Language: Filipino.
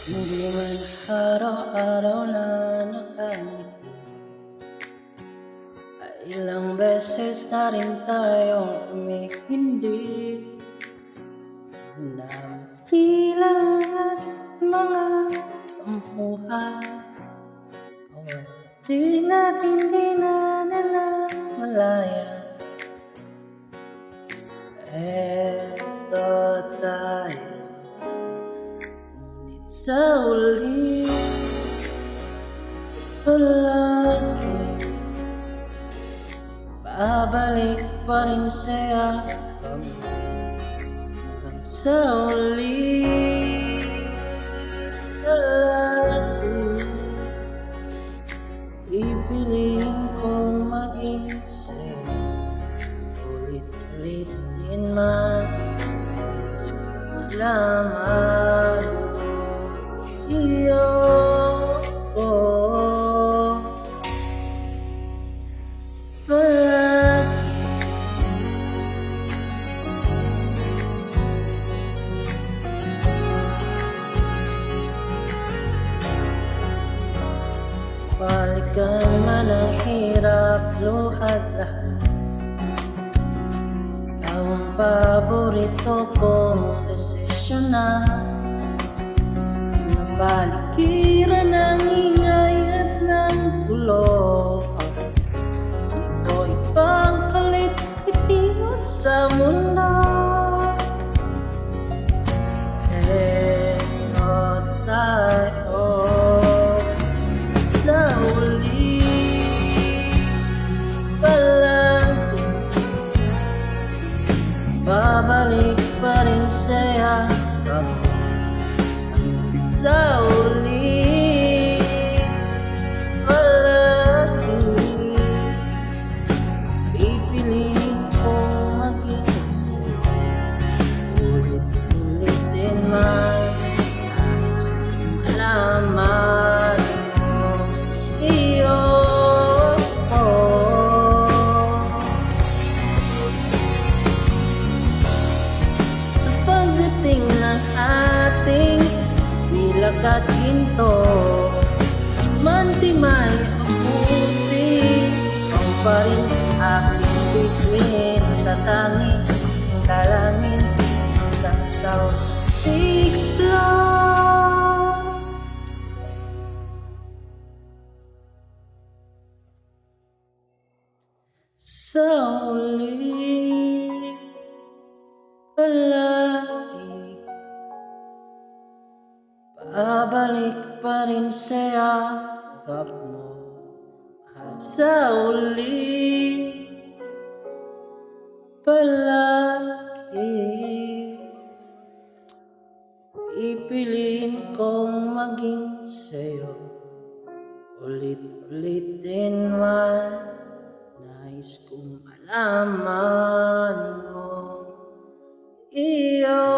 Hindi man araw-araw na nakangiti, ay ilang beses na rin tayong umihindi. Bilang at mga tampuhan, di natin dinanamalayan. Eto tayo, ngunit sa uli palagi babalik pa rin sa'yo hanggang sa uli palagi pipiliin kong maging sa'yo ulit-ulit din man. Nais kong malaman iyo ko palagi. Balikan man ang hirap, luhad lahat, ikaw ang paborito kong desisyon na. Nabalikiran ng ingay at ng gulo, di ko ipagpalit itiyo sa mundo. Eto tayo sa uli palagi babalik pa rin sa'yo hanggang sa uli palagi pipiliin kong maging sa'yo ulit-ulit din man. Nais kong malaman iyo ko sa pagdating ng ating bilag at ginto. Mantimay ang buti, ikaw pa rin aking bituin, tatangin ang dalangin hanggang sa siglo. Sa uli palagi babalik pa rin sa'yo yakap mo. Mahal sa uli palagi pipiliin kong maging sa'yo ulit-ulit din man. Nais kong malaman mo iyo